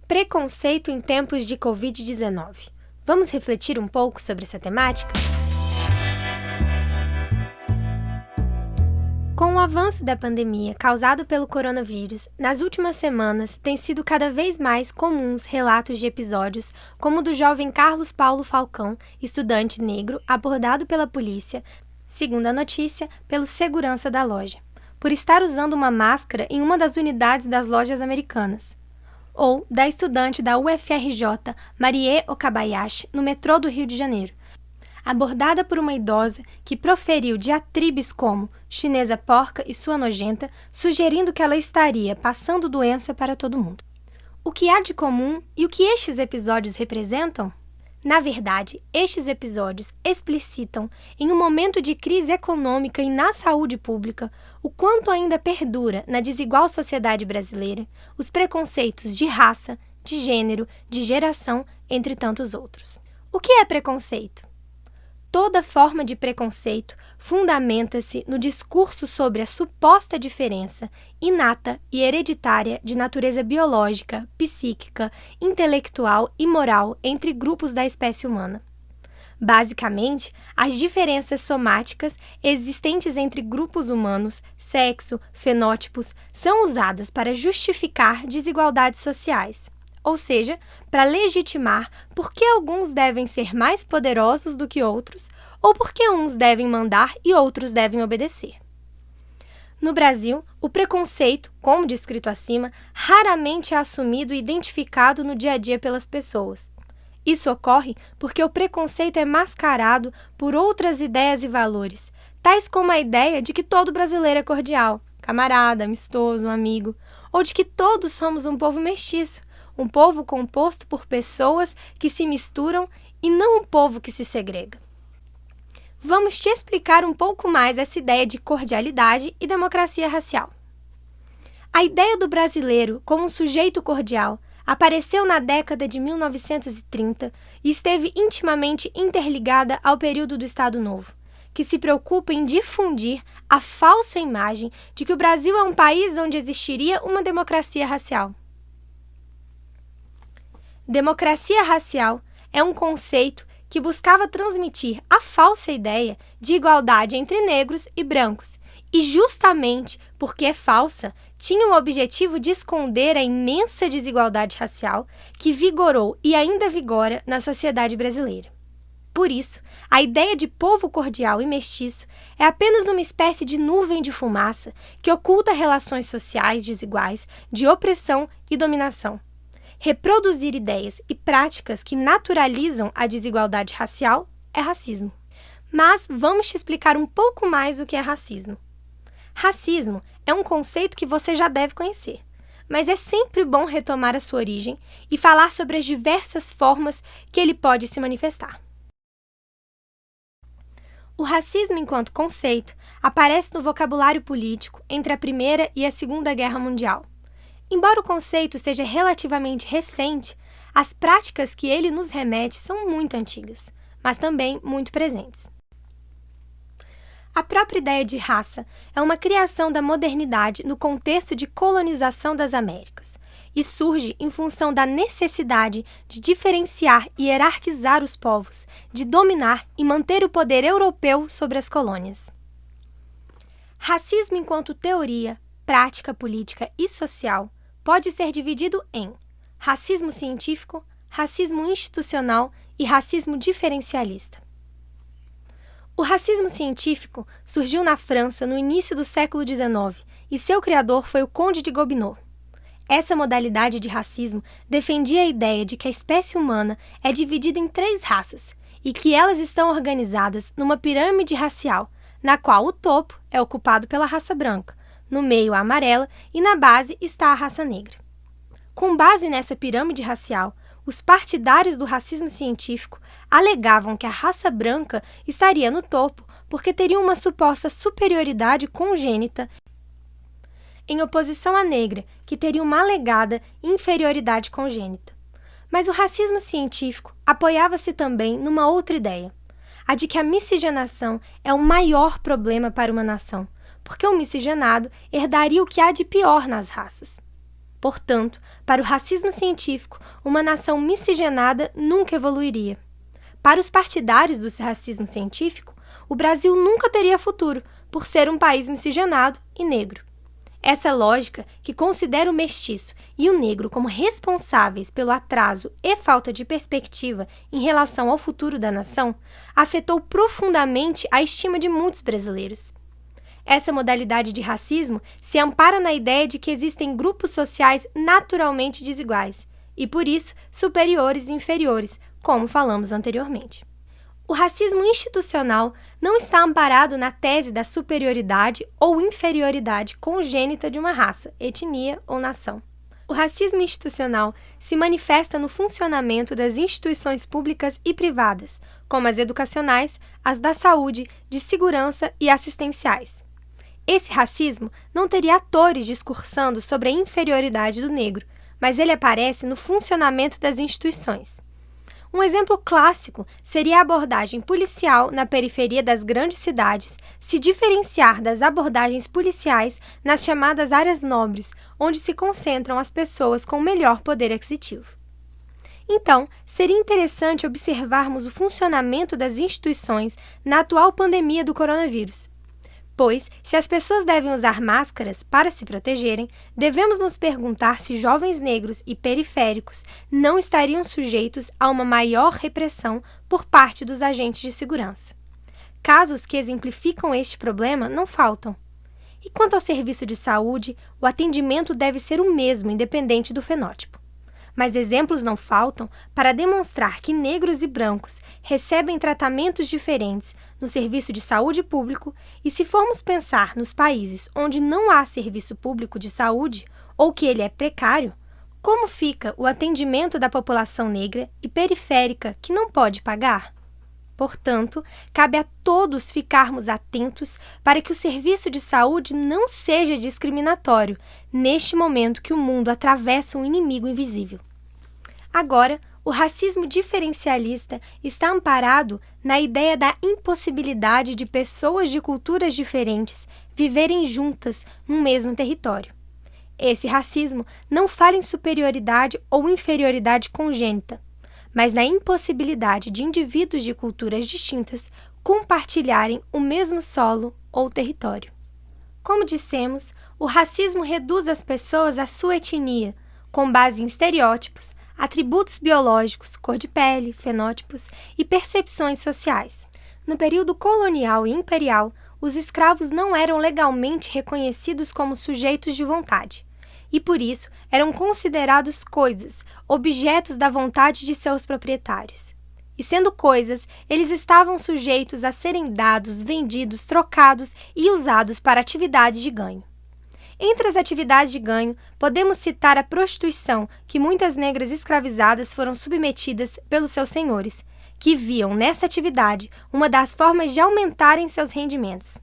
Preconceito em tempos de Covid-19. Vamos refletir um pouco sobre essa temática? Com o avanço da pandemia causado pelo coronavírus, nas últimas semanas têm sido cada vez mais comuns relatos de episódios como o do jovem Carlos Paulo Falcão, estudante negro, abordado pela polícia, segundo a notícia, pelo segurança da loja, por estar usando uma máscara em uma das unidades das lojas americanas. Ou da estudante da UFRJ, Marie Okabayashi, no metrô do Rio de Janeiro, abordada por uma idosa que proferiu diatribes como chinesa porca e sua nojenta, sugerindo que ela estaria passando doença para todo mundo. O que há de comum e o que estes episódios representam? Na verdade, estes episódios explicitam, em um momento de crise econômica e na saúde pública, o quanto ainda perdura na desigual sociedade brasileira os preconceitos de raça, de gênero, de geração, entre tantos outros. O que é preconceito? Toda forma de preconceito fundamenta-se no discurso sobre a suposta diferença inata e hereditária de natureza biológica, psíquica, intelectual e moral entre grupos da espécie humana. Basicamente, as diferenças somáticas existentes entre grupos humanos, sexo, fenótipos, são usadas para justificar desigualdades sociais. Ou seja, para legitimar por que alguns devem ser mais poderosos do que outros, ou por que uns devem mandar e outros devem obedecer. No Brasil, o preconceito, como descrito acima, raramente é assumido e identificado no dia a dia pelas pessoas. Isso ocorre porque o preconceito é mascarado por outras ideias e valores, tais como a ideia de que todo brasileiro é cordial, camarada, amistoso, amigo, ou de que todos somos um povo mestiço, um povo composto por pessoas que se misturam e não um povo que se segrega. Vamos te explicar um pouco mais essa ideia de cordialidade e democracia racial. A ideia do brasileiro como um sujeito cordial apareceu na década de 1930 e esteve intimamente interligada ao período do Estado Novo, que se preocupa em difundir a falsa imagem de que o Brasil é um país onde existiria uma democracia racial. Democracia racial é um conceito que buscava transmitir a falsa ideia de igualdade entre negros e brancos, e justamente porque é falsa, tinha o objetivo de esconder a imensa desigualdade racial que vigorou e ainda vigora na sociedade brasileira. Por isso, a ideia de povo cordial e mestiço é apenas uma espécie de nuvem de fumaça que oculta relações sociais desiguais de opressão e dominação. Reproduzir ideias e práticas que naturalizam a desigualdade racial é racismo. Mas vamos te explicar um pouco mais o que é racismo. Racismo é um conceito que você já deve conhecer, mas é sempre bom retomar a sua origem e falar sobre as diversas formas que ele pode se manifestar. O racismo enquanto conceito aparece no vocabulário político entre a Primeira e a Segunda Guerra Mundial. Embora o conceito seja relativamente recente, as práticas que ele nos remete são muito antigas, mas também muito presentes. A própria ideia de raça é uma criação da modernidade no contexto de colonização das Américas e surge em função da necessidade de diferenciar e hierarquizar os povos, de dominar e manter o poder europeu sobre as colônias. Racismo enquanto teoria, prática política e social pode ser dividido em racismo científico, racismo institucional e racismo diferencialista. O racismo científico surgiu na França no início do século XIX e seu criador foi o Conde de Gobineau. Essa modalidade de racismo defendia a ideia de que a espécie humana é dividida em 3 raças e que elas estão organizadas numa pirâmide racial, na qual o topo é ocupado pela raça branca, no meio a amarela e na base está a raça negra. Com base nessa pirâmide racial, os partidários do racismo científico alegavam que a raça branca estaria no topo porque teria uma suposta superioridade congênita, em oposição à negra, que teria uma alegada inferioridade congênita. Mas o racismo científico apoiava-se também numa outra ideia, a de que a miscigenação é o maior problema para uma nação, porque o miscigenado herdaria o que há de pior nas raças. Portanto, para o racismo científico, uma nação miscigenada nunca evoluiria. Para os partidários do racismo científico, o Brasil nunca teria futuro, por ser um país miscigenado e negro. Essa lógica, que considera o mestiço e o negro como responsáveis pelo atraso e falta de perspectiva em relação ao futuro da nação, afetou profundamente a estima de muitos brasileiros. Essa modalidade de racismo se ampara na ideia de que existem grupos sociais naturalmente desiguais e, por isso, superiores e inferiores, como falamos anteriormente. O racismo institucional não está amparado na tese da superioridade ou inferioridade congênita de uma raça, etnia ou nação. O racismo institucional se manifesta no funcionamento das instituições públicas e privadas, como as educacionais, as da saúde, de segurança e assistenciais. Esse racismo não teria atores discursando sobre a inferioridade do negro, mas ele aparece no funcionamento das instituições. Um exemplo clássico seria a abordagem policial na periferia das grandes cidades se diferenciar das abordagens policiais nas chamadas áreas nobres, onde se concentram as pessoas com melhor poder aquisitivo. Então, seria interessante observarmos o funcionamento das instituições na atual pandemia do coronavírus. Pois, se as pessoas devem usar máscaras para se protegerem, devemos nos perguntar se jovens negros e periféricos não estariam sujeitos a uma maior repressão por parte dos agentes de segurança. Casos que exemplificam este problema não faltam. E quanto ao serviço de saúde, o atendimento deve ser o mesmo, independente do fenótipo. Mas exemplos não faltam para demonstrar que negros e brancos recebem tratamentos diferentes no serviço de saúde público e, se formos pensar nos países onde não há serviço público de saúde ou que ele é precário, como fica o atendimento da população negra e periférica que não pode pagar? Portanto, cabe a todos ficarmos atentos para que o serviço de saúde não seja discriminatório neste momento que o mundo atravessa um inimigo invisível. Agora, o racismo diferencialista está amparado na ideia da impossibilidade de pessoas de culturas diferentes viverem juntas num mesmo território. Esse racismo não fala em superioridade ou inferioridade congênita, mas na impossibilidade de indivíduos de culturas distintas compartilharem o mesmo solo ou território. Como dissemos, o racismo reduz as pessoas à sua etnia, com base em estereótipos, atributos biológicos, cor de pele, fenótipos e percepções sociais. No período colonial e imperial, os escravos não eram legalmente reconhecidos como sujeitos de vontade, e por isso eram considerados coisas, objetos da vontade de seus proprietários. E sendo coisas, eles estavam sujeitos a serem dados, vendidos, trocados e usados para atividades de ganho. Entre as atividades de ganho, podemos citar a prostituição, que muitas negras escravizadas foram submetidas pelos seus senhores, que viam nessa atividade uma das formas de aumentarem seus rendimentos.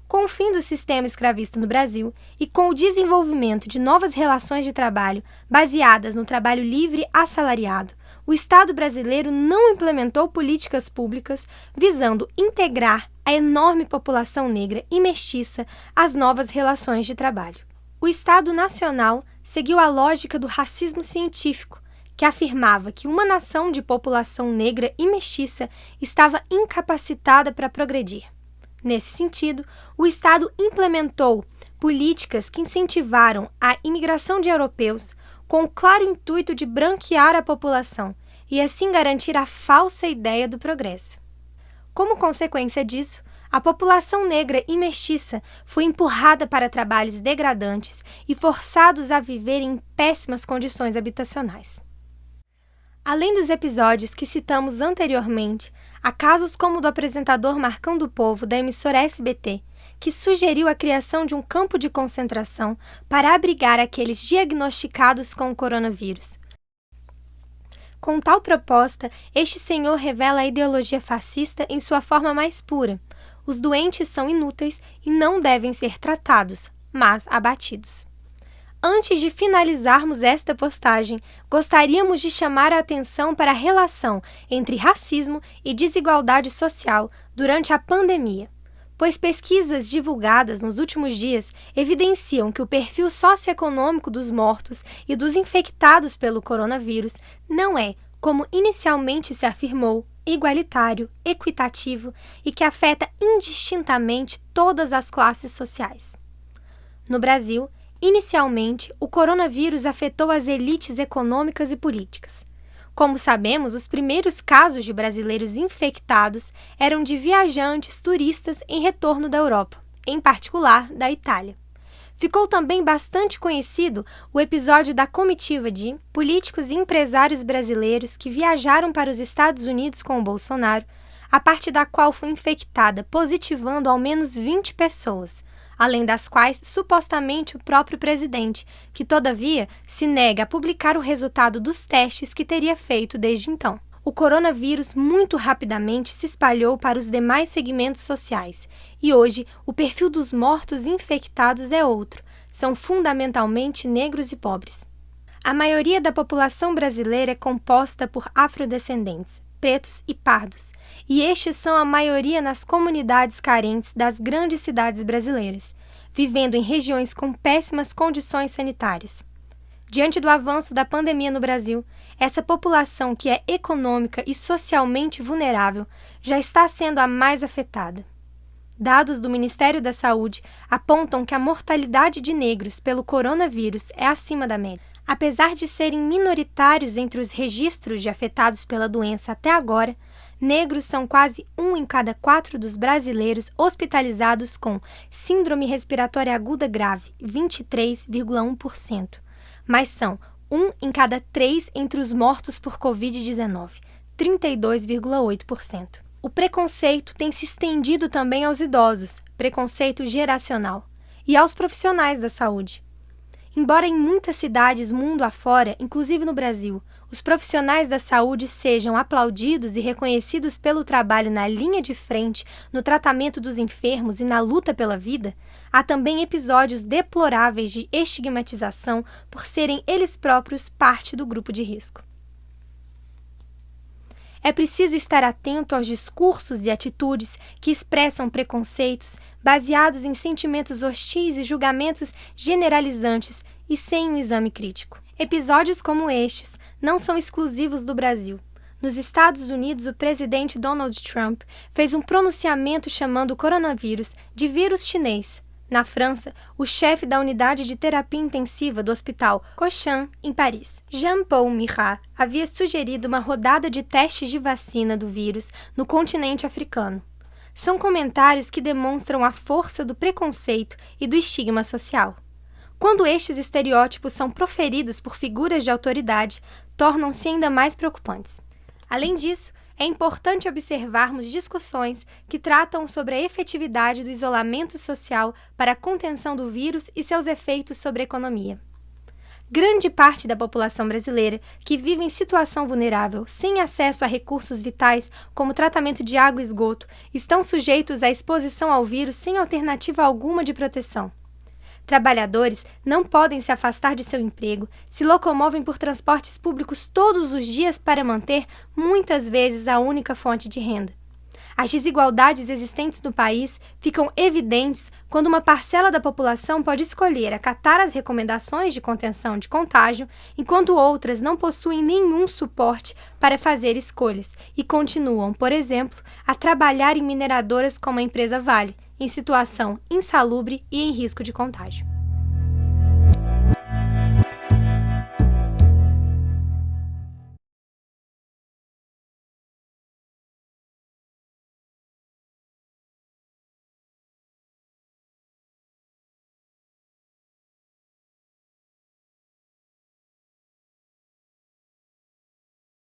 Com o fim do sistema escravista no Brasil e com o desenvolvimento de novas relações de trabalho baseadas no trabalho livre assalariado, o Estado brasileiro não implementou políticas públicas visando integrar a enorme população negra e mestiça às novas relações de trabalho. O Estado Nacional seguiu a lógica do racismo científico, que afirmava que uma nação de população negra e mestiça estava incapacitada para progredir. Nesse sentido, o Estado implementou políticas que incentivaram a imigração de europeus com o claro intuito de branquear a população e assim garantir a falsa ideia do progresso. Como consequência disso, a população negra e mestiça foi empurrada para trabalhos degradantes e forçados a viver em péssimas condições habitacionais. Além dos episódios que citamos anteriormente, há casos como o do apresentador Marcão do Povo, da emissora SBT, que sugeriu a criação de um campo de concentração para abrigar aqueles diagnosticados com o coronavírus. Com tal proposta, este senhor revela a ideologia fascista em sua forma mais pura. Os doentes são inúteis e não devem ser tratados, mas abatidos. Antes de finalizarmos esta postagem, gostaríamos de chamar a atenção para a relação entre racismo e desigualdade social durante a pandemia, pois pesquisas divulgadas nos últimos dias evidenciam que o perfil socioeconômico dos mortos e dos infectados pelo coronavírus não é, como inicialmente se afirmou, igualitário, equitativo e que afeta indistintamente todas as classes sociais. No Brasil, inicialmente, o coronavírus afetou as elites econômicas e políticas. Como sabemos, os primeiros casos de brasileiros infectados eram de viajantes turistas em retorno da Europa, em particular da Itália. Ficou também bastante conhecido o episódio da comitiva de políticos e empresários brasileiros que viajaram para os Estados Unidos com o Bolsonaro, a parte da qual foi infectada, positivando ao menos 20 pessoas, além das quais supostamente o próprio presidente, que todavia se nega a publicar o resultado dos testes que teria feito desde então. O coronavírus muito rapidamente se espalhou para os demais segmentos sociais e hoje o perfil dos mortos infectados é outro, são fundamentalmente negros e pobres. A maioria da população brasileira é composta por afrodescendentes, pretos e pardos, e estes são a maioria nas comunidades carentes das grandes cidades brasileiras, vivendo em regiões com péssimas condições sanitárias. Diante do avanço da pandemia no Brasil, essa população que é econômica e socialmente vulnerável já está sendo a mais afetada. Dados do Ministério da Saúde apontam que a mortalidade de negros pelo coronavírus é acima da média. Apesar de serem minoritários entre os registros de afetados pela doença até agora, negros são quase 1 em cada 4 dos brasileiros hospitalizados com síndrome respiratória aguda grave, 23,1%, mas são 1 em cada 3 entre os mortos por Covid-19, 32,8%. O preconceito tem se estendido também aos idosos, preconceito geracional, e aos profissionais da saúde. Embora em muitas cidades mundo afora, inclusive no Brasil, os profissionais da saúde sejam aplaudidos e reconhecidos pelo trabalho na linha de frente, no tratamento dos enfermos e na luta pela vida, há também episódios deploráveis de estigmatização por serem eles próprios parte do grupo de risco. É preciso estar atento aos discursos e atitudes que expressam preconceitos baseados em sentimentos hostis e julgamentos generalizantes e sem um exame crítico. Episódios como estes não são exclusivos do Brasil. Nos Estados Unidos, o presidente Donald Trump fez um pronunciamento chamando o coronavírus de vírus chinês. Na França, o chefe da unidade de terapia intensiva do hospital Cochin, em Paris, Jean-Paul Mirat, havia sugerido uma rodada de testes de vacina do vírus no continente africano. São comentários que demonstram a força do preconceito e do estigma social. Quando estes estereótipos são proferidos por figuras de autoridade, tornam-se ainda mais preocupantes. Além disso, é importante observarmos discussões que tratam sobre a efetividade do isolamento social para a contenção do vírus e seus efeitos sobre a economia. Grande parte da população brasileira que vive em situação vulnerável, sem acesso a recursos vitais como tratamento de água e esgoto, estão sujeitos à exposição ao vírus sem alternativa alguma de proteção. Trabalhadores não podem se afastar de seu emprego, se locomovem por transportes públicos todos os dias para manter, muitas vezes, a única fonte de renda. As desigualdades existentes no país ficam evidentes quando uma parcela da população pode escolher acatar as recomendações de contenção de contágio, enquanto outras não possuem nenhum suporte para fazer escolhas e continuam, por exemplo, a trabalhar em mineradoras como a empresa Vale, em situação insalubre e em risco de contágio.